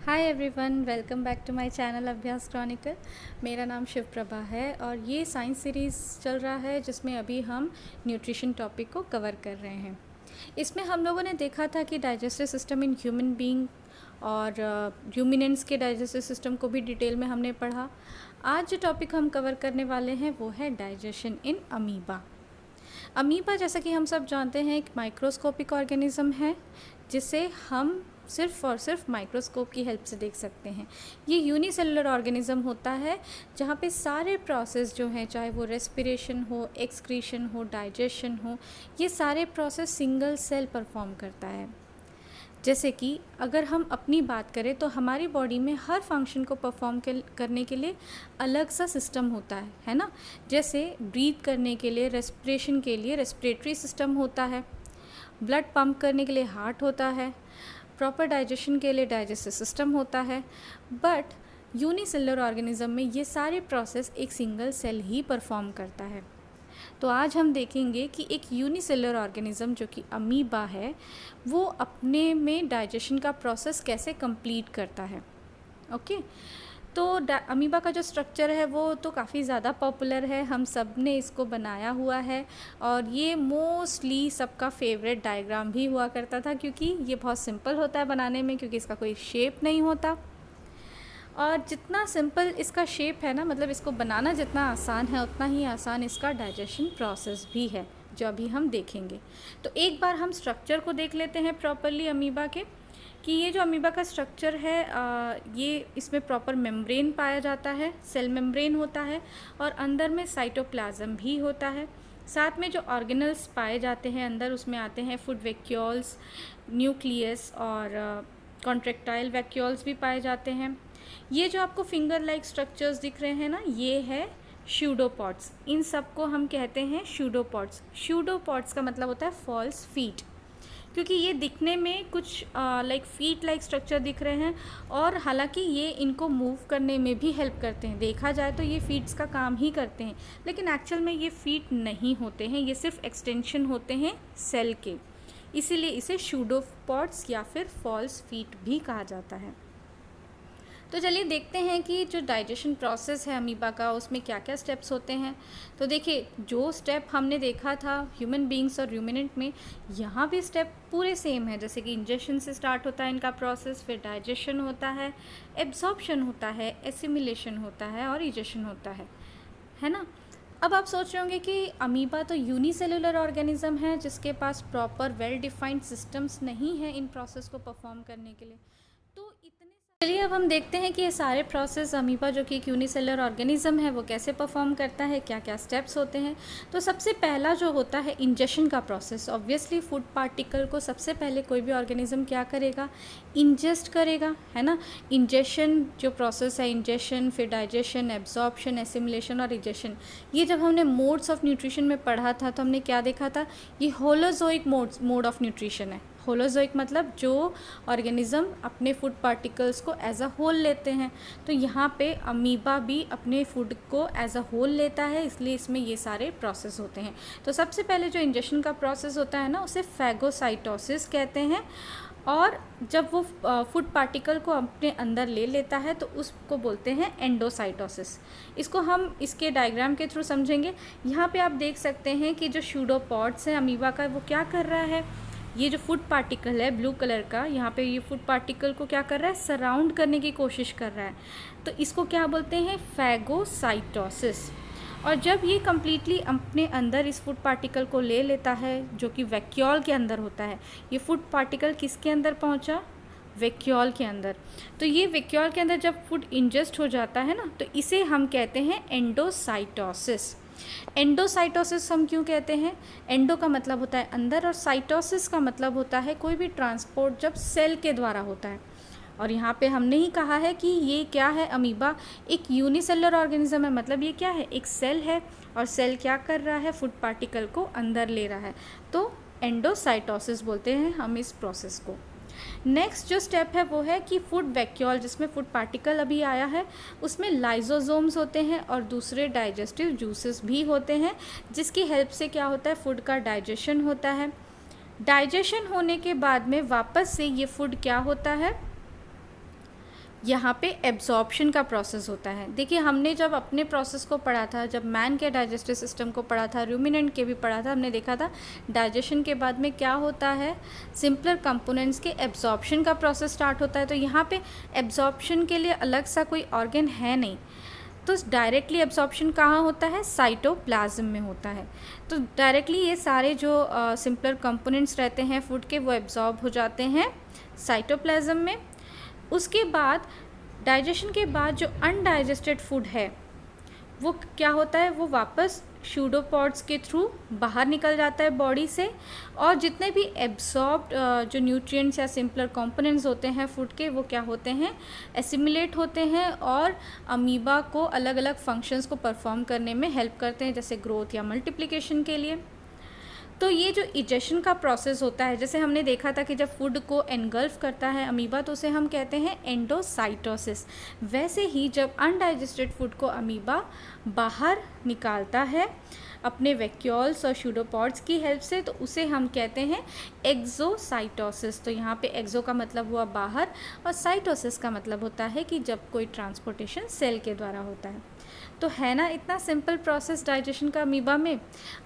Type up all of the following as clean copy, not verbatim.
Hi everyone, welcome back to my channel अभ्यास chronicle. मेरा नाम शिव प्रभा है और ये साइंस सीरीज़ चल रहा है जिसमें अभी हम न्यूट्रिशन टॉपिक को कवर कर रहे हैं। इसमें हम लोगों ने देखा था कि digestive system in human being और र्यूमिनेंट्स के डाइजेस्टिव सिस्टम को भी डिटेल में हमने पढ़ा। आज जो टॉपिक हम कवर करने वाले हैं वो है डाइजेशन इन अमीबा। अमीबा, जैसा कि हम सब जानते हैं, एक माइक्रोस्कोपिक ऑर्गेनिज्म है जिसे हम सिर्फ और सिर्फ माइक्रोस्कोप की हेल्प से देख सकते हैं। ये यूनिसेलुलर ऑर्गेनिज्म होता है जहाँ पे सारे प्रोसेस जो हैं, चाहे वो रेस्पिरेशन हो, एक्सक्रीशन हो, डाइजेशन हो, ये सारे प्रोसेस सिंगल सेल परफॉर्म करता है। जैसे कि अगर हम अपनी बात करें तो हमारी बॉडी में हर फंक्शन को परफॉर्म करने के लिए अलग सा सिस्टम होता है ना। जैसे ब्रीथ करने के लिए, रेस्पिरेशन के लिए रेस्पिरेटरी सिस्टम होता है, ब्लड पंप करने के लिए हार्ट होता है, प्रॉपर डाइजेशन के लिए डाइजेस्टिव सिस्टम होता है। बट यूनिसेलुलर ऑर्गेनिज्म में ये सारे प्रोसेस एक सिंगल सेल ही परफॉर्म करता है। तो आज हम देखेंगे कि एक यूनिसेलुलर ऑर्गेनिज्म जो कि अमीबा है वो अपने में डाइजेशन का प्रोसेस कैसे कंप्लीट करता है। ओके, तो अमीबा का जो स्ट्रक्चर है वो तो काफ़ी ज़्यादा पॉपुलर है, हम सब ने इसको बनाया हुआ है और ये मोस्टली सबका फेवरेट डायग्राम भी हुआ करता था क्योंकि ये बहुत सिंपल होता है बनाने में, क्योंकि इसका कोई शेप नहीं होता। और जितना सिंपल इसका शेप है ना, मतलब इसको बनाना जितना आसान है उतना ही आसान इसका डाइजेशन प्रोसेस भी है, जो अभी हम देखेंगे। तो एक बार हम स्ट्रक्चर को देख लेते हैं प्रॉपरली अमीबा के, कि ये जो अमीबा का स्ट्रक्चर है ये इसमें प्रॉपर मेम्ब्रेन पाया जाता है, सेल मेम्ब्रेन होता है और अंदर में साइटोप्लाज्म भी होता है। साथ में जो ऑर्गेनल्स पाए जाते हैं अंदर, उसमें आते हैं फूड वैक्यूल्स, न्यूक्लियस और कॉन्ट्रेक्टाइल वैक्यूल्स भी पाए जाते हैं। ये जो आपको फिंगर लाइक स्ट्रक्चर्स दिख रहे हैं ना, ये है स्यूडोपॉड्स। इन सब को हम कहते हैं स्यूडोपॉड्स। स्यूडोपॉड्स का मतलब होता है फॉल्स फीट, क्योंकि ये दिखने में कुछ लाइक फीट लाइक स्ट्रक्चर दिख रहे हैं और हालांकि ये इनको मूव करने में भी हेल्प करते हैं। देखा जाए तो ये फीट्स का काम ही करते हैं, लेकिन एक्चुअल में ये फीट नहीं होते हैं, ये सिर्फ एक्सटेंशन होते हैं सेल के। इसीलिए इसे स्यूडोपॉड्स या फिर फॉल्स फीट भी कहा जाता है। तो चलिए देखते हैं कि जो डाइजेशन प्रोसेस है अमीबा का, उसमें क्या क्या स्टेप्स होते हैं। तो देखिए, जो स्टेप हमने देखा था ह्यूमन बीइंग्स और रूमिनेंट में, यहाँ भी स्टेप पूरे सेम है। जैसे कि इंजेक्शन से स्टार्ट होता है इनका प्रोसेस, फिर डाइजेशन होता है, एब्जॉर्प्शन होता है, एसिमिलेशन होता है और इजेशन होता है ना। अब आप सोच रहे होंगे कि अमीबा तो यूनिसेलुलर ऑर्गेनिज्म है जिसके पास प्रॉपर वेल डिफाइंड सिस्टम्स नहीं है इन प्रोसेस को परफॉर्म करने के लिए। तो इतने चलिए अब हम देखते हैं कि ये सारे प्रोसेस अमीबा जो कि एक यूनिसेलुलर ऑर्गेनिज्म है वो कैसे परफॉर्म करता है, क्या क्या स्टेप्स होते हैं। तो सबसे पहला जो होता है इंजेशन का प्रोसेस। ऑब्वियसली फूड पार्टिकल को सबसे पहले कोई भी ऑर्गेनिज्म क्या करेगा, इंजेस्ट करेगा, है ना। इंजेशन जो प्रोसेस है, इंजेशन, फिर डाइजेशन, एब्जॉर्प्शन, एसिमिलेशन और इजेशन, ये जब हमने मोड्स ऑफ न्यूट्रिशन में पढ़ा था तो हमने क्या देखा था, ये होलोजोइक मोड ऑफ न्यूट्रिशन है। होलोजोइक मतलब जो ऑर्गेनिज्म अपने फूड पार्टिकल्स को एज अ होल लेते हैं। तो यहाँ पे अमीबा भी अपने फूड को एज अ होल लेता है, इसलिए इसमें ये सारे प्रोसेस होते हैं। तो सबसे पहले जो इंजेक्शन का प्रोसेस होता है ना, उसे फैगोसाइटोसिस कहते हैं। और जब वो फूड पार्टिकल को अपने अंदर ले लेता है तो उसको बोलते हैं एंडोसाइटोसिस। इसको हम इसके डायग्राम के थ्रू समझेंगे। यहाँ पे आप देख सकते हैं कि जो स्यूडोपॉड्स है अमीबा का, वो क्या कर रहा है, ये जो फूड पार्टिकल है ब्लू कलर का, यहाँ पे ये फूड पार्टिकल को क्या कर रहा है, सराउंड करने की कोशिश कर रहा है। तो इसको क्या बोलते हैं, फैगोसाइटोसिस। और जब ये कम्प्लीटली अपने अंदर इस फूड पार्टिकल को ले लेता है, जो कि वैक्यूल के अंदर होता है, ये फूड पार्टिकल किसके अंदर पहुँचा, वैक्यूल के अंदर। तो ये वैक्यूल के अंदर जब फूड इंजेस्ट हो जाता है ना, तो इसे हम कहते हैं एंडोसाइटोसिस। एंडोसाइटोसिस हम क्यों कहते हैं, एंडो का मतलब होता है अंदर और साइटोसिस का मतलब होता है कोई भी ट्रांसपोर्ट जब सेल के द्वारा होता है। और यहाँ पे हमने ही कहा है कि ये क्या है, अमीबा एक यूनिसेलुलर ऑर्गेनिज्म है, मतलब ये क्या है, एक सेल है और सेल क्या कर रहा है, फूड पार्टिकल को अंदर ले रहा है। तो एंडोसाइटोसिस बोलते हैं हम इस प्रोसेस को। नेक्स्ट जो स्टेप है वो है कि फूड वैक्यूल, जिसमें फूड पार्टिकल अभी आया है, उसमें लाइजोसोम्स होते हैं और दूसरे डाइजेस्टिव जूसेस भी होते हैं, जिसकी हेल्प से क्या होता है, फूड का डाइजेशन होता है। डाइजेशन होने के बाद में वापस से ये फूड क्या होता है, यहाँ पे एब्जॉर्प्शन का प्रोसेस होता है। देखिए हमने जब अपने प्रोसेस को पढ़ा था, जब मैन के डाइजेस्टिव सिस्टम को पढ़ा था, रूमिनेंट के भी पढ़ा था, हमने देखा था डाइजेशन के बाद में क्या होता है, सिंपलर कंपोनेंट्स के एब्जॉर्प्शन का प्रोसेस स्टार्ट होता है। तो यहाँ पे एब्जॉर्प्शन के लिए अलग सा कोई ऑर्गन है नहीं, तो डायरेक्टली एब्जॉर्प्शन कहाँ होता है, साइटोप्लाज्म में होता है। तो डायरेक्टली ये सारे जो सिंपलर कंपोनेंट्स रहते हैं फूड के, वो एब्जॉर्ब हो जाते हैं साइटोप्लाज्म में। उसके बाद डाइजेशन के बाद जो अनडाइजेस्टेड फूड है वो क्या होता है, वो वापस सूडोपॉड्स के थ्रू बाहर निकल जाता है बॉडी से, और जितने भी एब्जॉर्ब्ड जो न्यूट्रिएंट्स या सिंपलर कंपोनेंट्स होते हैं फूड के, वो क्या होते हैं, एसिमिलेट होते हैं और अमीबा को अलग अलग फंक्शंस को परफॉर्म करने में हेल्प करते हैं, जैसे ग्रोथ या मल्टीप्लिकेशन के लिए। तो ये जो इजेशन का प्रोसेस होता है, जैसे हमने देखा था कि जब फूड को एनगल्फ करता है अमीबा तो उसे हम कहते हैं एंडोसाइटोसिस। वैसे ही जब अनडाइजेस्टेड फूड को अमीबा बाहर निकालता है अपने वैक्यूल्स और सूडोपॉड्स की हेल्प से, तो उसे हम कहते हैं एक्सोसाइटोसिस। तो यहाँ पे एक्सो का मतलब हुआ बाहर और साइटोसिस का मतलब होता है कि जब कोई ट्रांसपोर्टेशन सेल के द्वारा होता है। तो है ना इतना सिंपल प्रोसेस डाइजेशन का अमीबा में।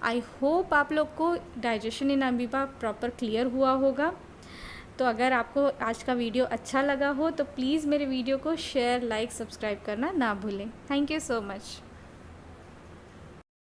आई होप आप लोग को digestion in amoeba proper clear हुआ होगा। तो अगर आपको आज का वीडियो अच्छा लगा हो तो प्लीज़ मेरे वीडियो को शेयर, लाइक, सब्सक्राइब करना ना भूलें। Thank you so much.